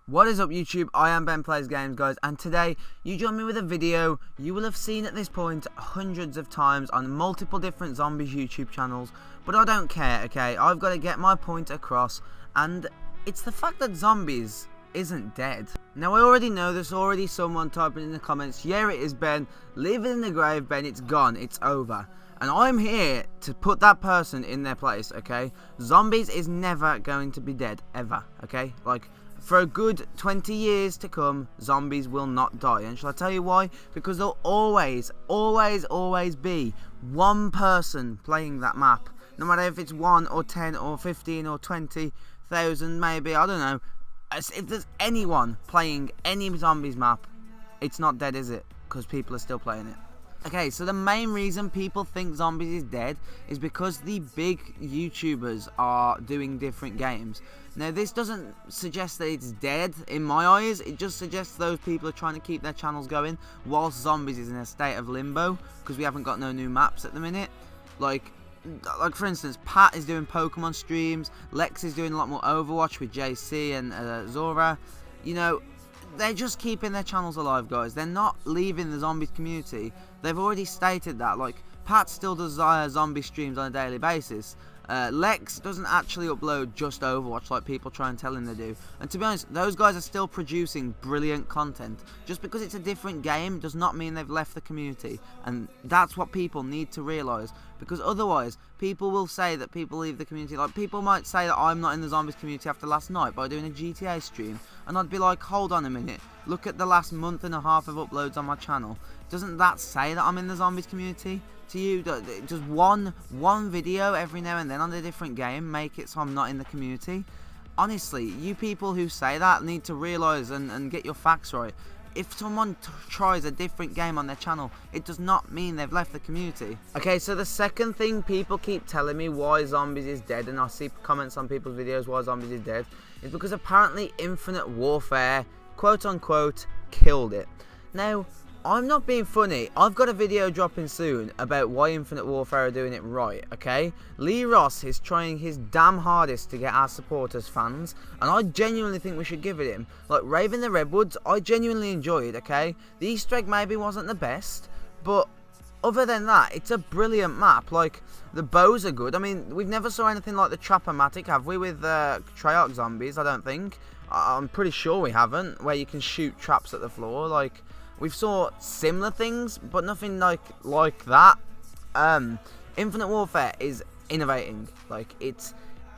What is up YouTube, I am Ben Plays Games guys, and today you join me with a video you will have seen at this point hundreds of times on multiple different zombies YouTube channels, but I don't care, okay? I've got to get my point across, and it's the fact that zombies isn't dead. Now I already know there's already someone typing in the comments, yeah it is Ben, leave it in the grave Ben, it's gone, it's over. And I'm here to put that person in their place, okay? Zombies is never going to be dead, ever, okay? Like, for a good 20 years to come, zombies will not die. And shall I tell you why? Because there'll always be one person playing that map. No matter if it's 1 or 10 or 15 or 20,000 maybe, I don't know. If there's anyone playing any zombies map, it's not dead, is it? Because people are still playing it. Okay, so the main reason people think zombies is dead is because the big YouTubers are doing different games. Now, this doesn't suggest that it's dead in my eyes, it just suggests those people are trying to keep their channels going whilst zombies is in a state of limbo because we haven't got no new maps at the minute. Like for instance, Pat is doing Pokemon streams, Lex is doing a lot more Overwatch with JC and Zora. You know, they're just keeping their channels alive, guys. They're not leaving the zombies community. They've already stated that. Like, Pat still does zombie streams on a daily basis. Lex doesn't actually upload just Overwatch like people try and tell him they do. And to be honest, those guys are still producing brilliant content. Just because it's a different game does not mean they've left the community. And that's what people need to realise. Because otherwise, people will say that people leave the community. Like, people might say that I'm not in the zombies community after last night by doing a GTA stream. And I'd be like, hold on a minute. Look at the last month and a half of uploads on my channel. Doesn't that say that I'm in the zombies community? To you, just one video every now and then on a different game make it so I'm not in the community? Honestly, you people who say that need to realise and get your facts right. If someone tries a different game on their channel, it does not mean they've left the community. Okay, so the second thing people keep telling me why zombies is dead, and I see comments on people's videos why zombies is dead, is because apparently Infinite Warfare, quote unquote, killed it. Now, I'm not being funny. I've got a video dropping soon about why Infinite Warfare are doing it right, okay? Lee Ross is trying his damn hardest to get our support as fans, and I genuinely think we should give it him. Like, Raven the Redwoods, I genuinely enjoyed, okay? The Easter egg maybe wasn't the best, but other than that, it's a brilliant map. Like, the bows are good. I mean, we've never saw anything like the Trap-O-Matic, have we, with Treyarch zombies, I don't think. I'm pretty sure we haven't, where you can shoot traps at the floor, like... We've saw similar things, but nothing like that. Infinite Warfare is innovating. Like,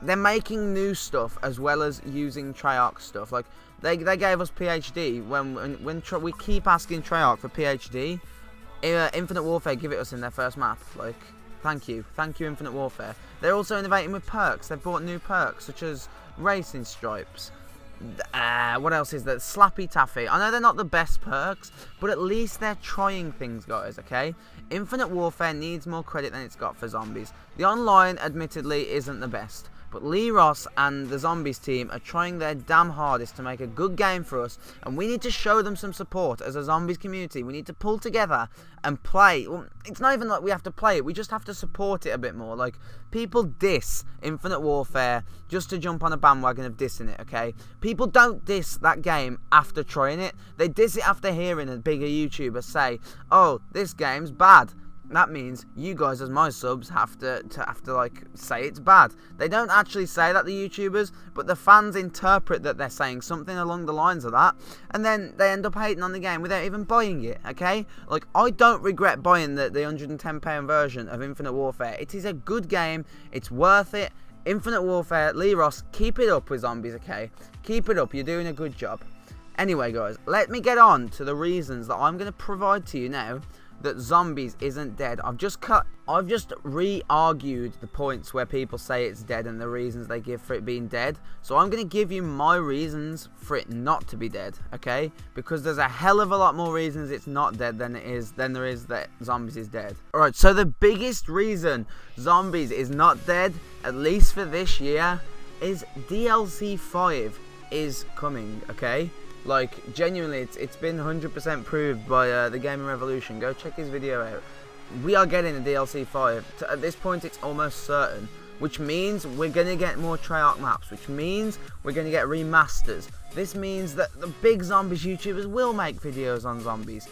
they're making new stuff as well as using Treyarch stuff. Like, they gave us PhD when we keep asking Treyarch for PhD. Infinite Warfare give it us in their first map. Like, thank you Infinite Warfare. They're also innovating with perks. They've brought new perks such as racing stripes. What else is there? Slappy Taffy. I know they're not the best perks, but at least they're trying things, guys, okay? Infinite Warfare needs more credit than it's got for zombies. The online, admittedly, isn't the best, but Lee Ross and the zombies team are trying their damn hardest to make a good game for us, and we need to show them some support as a zombies community. We need to pull together and play. Well, it's not even like we have to play it, we just have to support it a bit more. Like, people diss Infinite Warfare just to jump on a bandwagon of dissing it, okay? People don't diss that game after trying it. They diss it after hearing a bigger YouTuber say, oh, this game's bad. That means you guys as my subs have to like say it's bad. They don't actually say that, the YouTubers, but the fans interpret that they're saying something along the lines of that, and then they end up hating on the game without even buying it, okay? Like, I don't regret buying the £110 version of Infinite Warfare. It is a good game, it's worth it. Infinite Warfare, Lee Ross, keep it up with zombies, okay? Keep it up, you're doing a good job. Anyway, guys, let me get on to the reasons that I'm going to provide to you now that zombies isn't dead. I've just re-argued the points where people say it's dead and the reasons they give for it being dead. So I'm going to give you my reasons for it not to be dead, okay? Because there's a hell of a lot more reasons it's not dead than there is that zombies is dead. Alright, so the biggest reason zombies is not dead, at least for this year, is DLC 5 is coming, okay? Like, genuinely, it's been 100% proved by the Gaming Revolution. Go check his video out. We are getting a DLC 5. At this point, it's almost certain. which means we're going to get more Treyarch maps, which means we're going to get remasters. This means that the big zombies YouTubers will make videos on zombies.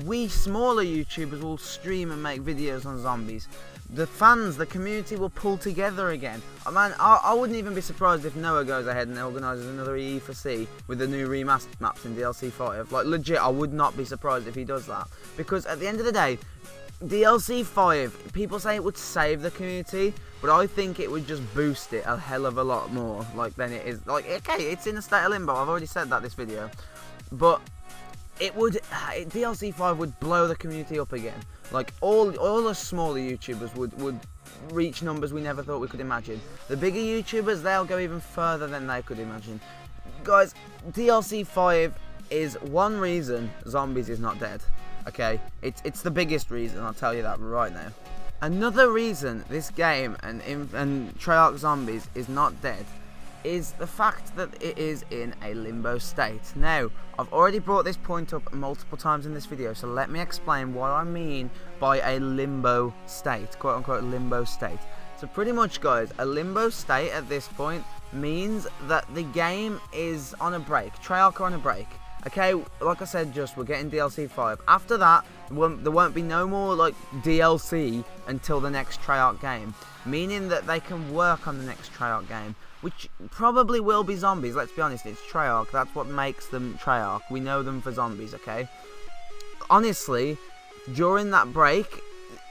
We smaller YouTubers will stream and make videos on zombies. The fans, the community will pull together again. Man, I wouldn't even be surprised if Noah goes ahead and organises another EE4C with the new remastered maps in DLC 5. Like, legit, I would not be surprised if he does that. Because at the end of the day, DLC 5, people say it would save the community, but I think it would just boost it a hell of a lot more, like, than it is. Like, okay, it's in a state of limbo, I've already said that this video, but it would, DLC 5 would blow the community up again. Like, all the smaller YouTubers would reach numbers we never thought we could imagine. The bigger YouTubers, they'll go even further than they could imagine. Guys, DLC 5 is one reason zombies is not dead. Okay, it's the biggest reason, I'll tell you that right now. Another reason this game and Treyarch Zombies is not dead is the fact that it is in a limbo state. Now, I've already brought this point up multiple times in this video, so let me explain what I mean by a limbo state, quote unquote limbo state. So pretty much, guys, a limbo state at this point means that the game is on a break. Treyarch are on a break. Okay, like I said, we're getting DLC 5. After that, there won't be no more like DLC until the next Treyarch game, meaning that they can work on the next Treyarch game, which probably will be zombies. Let's be honest, it's Treyarch. That's what makes them Treyarch. We know them for zombies. Okay. Honestly, during that break,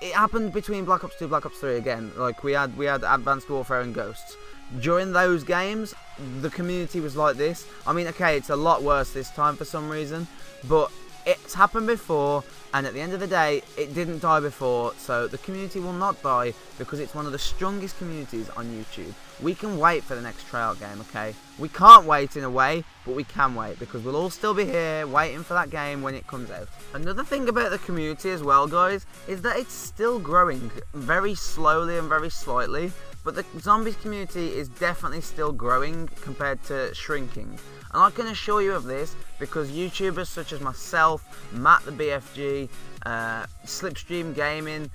it happened between Black Ops 2, Black Ops 3 again. Like we had Advanced Warfare and Ghosts. During those games, the community was like this. I mean, okay, it's a lot worse this time for some reason, but it's happened before, and at the end of the day, it didn't die before, so the community will not die because it's one of the strongest communities on YouTube. We can wait for the next Treyarch game, okay? We can't wait in a way, but we can wait because we'll all still be here waiting for that game when it comes out. Another thing about the community as well, guys, is that it's still growing very slowly and very slightly. But the zombies community is definitely still growing compared to shrinking. And I can assure you of this because YouTubers such as myself, Matt the BFG, Slipstream Gaming,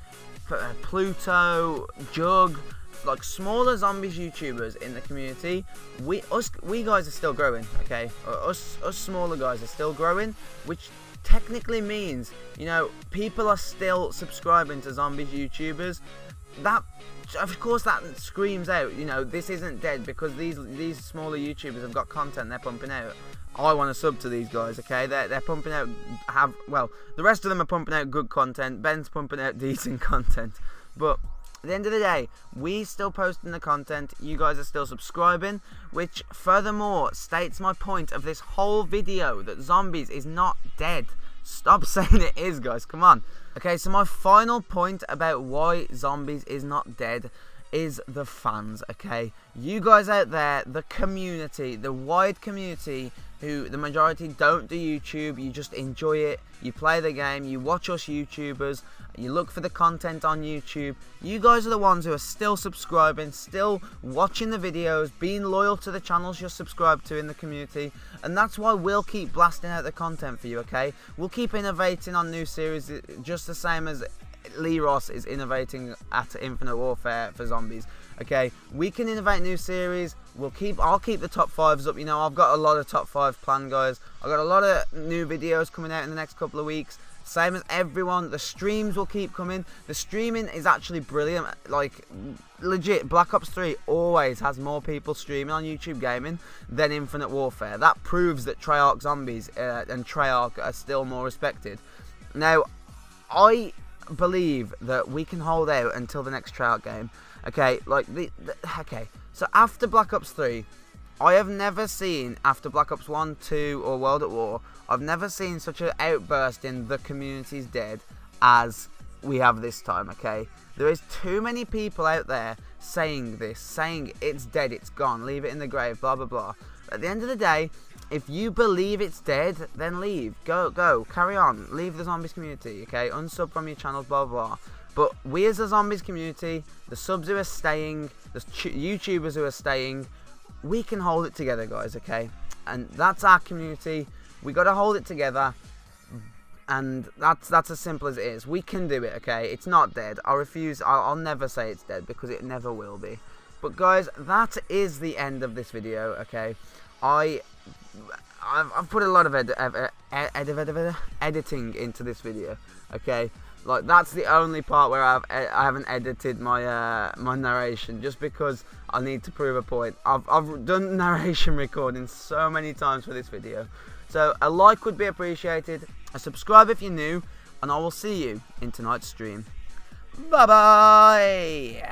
Pluto, Jug, like smaller zombies YouTubers in the community, we guys are still growing, okay? Us smaller guys are still growing, which technically means, you know, people are still subscribing to zombies YouTubers. That, of course, that screams out, you know, this isn't dead because these smaller YouTubers have got content they're pumping out. I want to sub to these guys, okay? They're pumping out, well, the rest of them are pumping out good content. Ben's pumping out decent content. But at the end of the day, we still posting the content. You guys are still subscribing, which furthermore states my point of this whole video that zombies is not dead. Stop saying it is, guys. Come on. Okay, so my final point about why zombies is not dead is the fans, okay? You guys out there, the community, the wide community, who the majority don't do YouTube, you just enjoy it, you play the game, you watch us YouTubers, you look for the content on YouTube. You guys are the ones who are still subscribing, still watching the videos, being loyal to the channels you're subscribed to in the community, and that's why we'll keep blasting out the content for you, okay? We'll keep innovating on new series just the same as Lee Ross is innovating at Infinite Warfare for zombies. Okay, we can innovate new series. I'll keep the top 5s up. You know, I've got a lot of top 5 planned, guys. I've got a lot of new videos coming out in the next couple of weeks. Same as everyone, the streams will keep coming. The streaming is actually brilliant. Like, legit, Black Ops 3 always has more people streaming on YouTube Gaming than Infinite Warfare. That proves that Treyarch Zombies and Treyarch are still more respected. Now, I believe that we can hold out until the next Treyarch game. Okay, like okay. So after Black Ops 3, I have never seen, after Black Ops 1, 2, or World at War, I've never seen such an outburst in the community's dead as we have this time, okay? There is too many people out there saying this, saying it's dead, it's gone, leave it in the grave, blah, blah, blah. At the end of the day, if you believe it's dead, then leave. Go, carry on. Leave the zombies community, okay? Unsub from your channels, blah, blah, blah. But we as a zombies community, the subs who are staying, the YouTubers who are staying, we can hold it together, guys, okay? And that's our community. We got to hold it together. And that's as simple as it is. We can do it, okay? It's not dead. I'll never say it's dead, because it never will be. But guys, that is the end of this video, okay? I've put a lot of editing into this video, okay? Like, that's the only part where I haven't edited my my narration, just because I need to prove a point. I've done narration recording so many times for this video. So a like would be appreciated, a subscribe if you're new, and I will see you in tonight's stream. Bye bye.